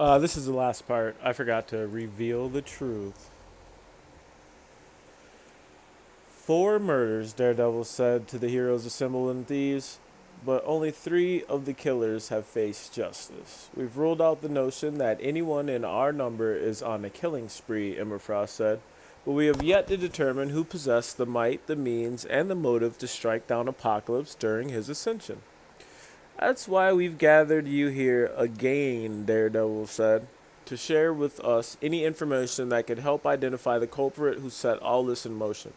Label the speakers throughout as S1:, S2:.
S1: This is the last part. I forgot to reveal the truth. 4 murders, Daredevil said to the heroes assembled in Thieves, but only 3 of the killers have faced justice. We've ruled out the notion that anyone in our number is on a killing spree, Emma Frost said, but we have yet to determine who possessed the might, the means, and the motive to strike down Apocalypse during his ascension. That's why we've gathered you here again, Daredevil said, to share with us any information that could help identify the culprit who set all this in motion.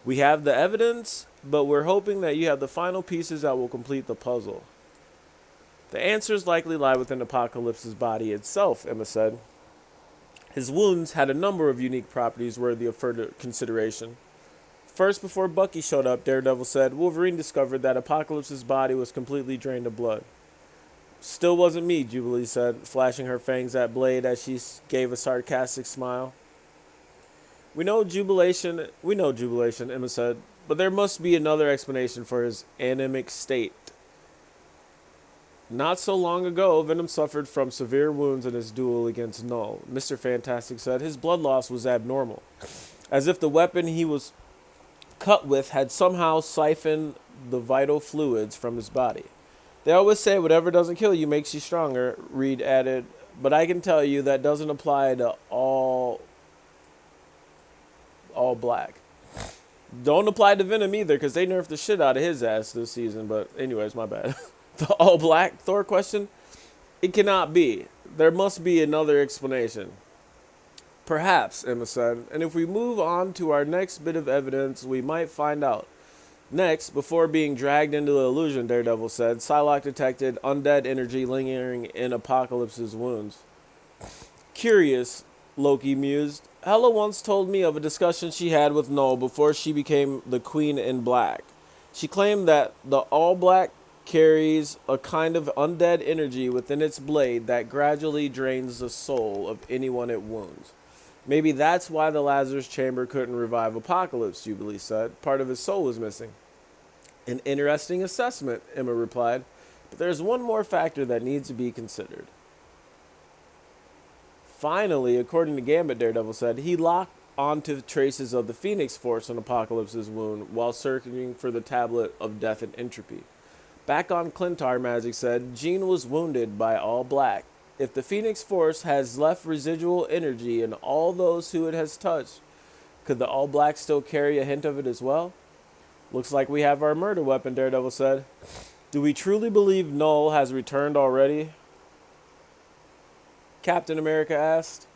S1: We have the evidence, but we're hoping that you have the final pieces that will complete the puzzle. The answers likely lie within Apocalypse's body itself, Emma said. His wounds had a number of unique properties worthy of further consideration. First, before Bucky showed up, Daredevil said, Wolverine discovered that Apocalypse's body was completely drained of blood. Still wasn't me, Jubilee said, flashing her fangs at Blade as she gave a sarcastic smile. We know jubilation, Emma said, but there must be another explanation for his anemic state. Not so long ago, Venom suffered from severe wounds in his duel against Null. Mr. Fantastic said his blood loss was abnormal, as if the weapon he was cut with had somehow siphoned the vital fluids from his body. They always say whatever doesn't kill you makes you stronger, Reed added, but I can tell you that doesn't apply to all black. Don't apply to Venom either, because they nerfed the shit out of his ass this season. But anyways, my bad. The all black Thor question? It cannot be. There must be another explanation. Perhaps, Emma said, and if we move on to our next bit of evidence, we might find out. Next, before being dragged into the illusion, Daredevil said, Psylocke detected undead energy lingering in Apocalypse's wounds. Curious, Loki mused. Hela once told me of a discussion she had with Null before she became the Queen in Black. She claimed that the All Black carries a kind of undead energy within its blade that gradually drains the soul of anyone it wounds. Maybe that's why the Lazarus Chamber couldn't revive Apocalypse, Jubilee said. Part of his soul was missing. An interesting assessment, Emma replied, but there's one more factor that needs to be considered. Finally, according to Gambit, Daredevil said, he locked onto traces of the Phoenix Force on Apocalypse's wound while searching for the Tablet of Death and Entropy. Back on Clintar, Magic said, Jean was wounded by All Black. If the Phoenix Force has left residual energy in all those who it has touched, could the All Black still carry a hint of it as well? Looks like we have our murder weapon, Daredevil said. Do we truly believe Null has returned already? Captain America asked.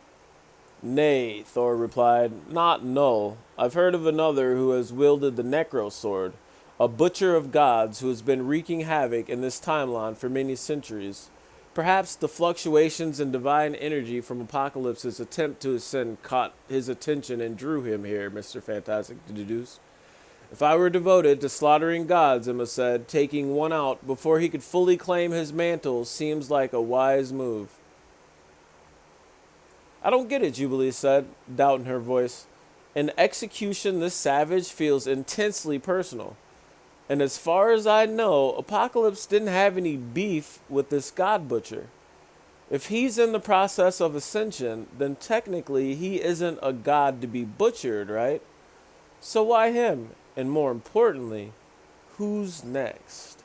S1: Nay, Thor replied, not Null. I've heard of another who has wielded the Necro Sword, a butcher of gods who has been wreaking havoc in this timeline for many centuries. Perhaps the fluctuations in divine energy from Apocalypse's attempt to ascend caught his attention and drew him here, Mr. Fantastic deduced. If I were devoted to slaughtering gods, Emma said, taking one out before he could fully claim his mantle seems like a wise move. I don't get it, Jubilee said, doubt in her voice. In execution, this savage feels intensely personal. And as far as I know, Apocalypse didn't have any beef with this god butcher. If he's in the process of ascension, then technically he isn't a god to be butchered, right? So why him? And more importantly, who's next?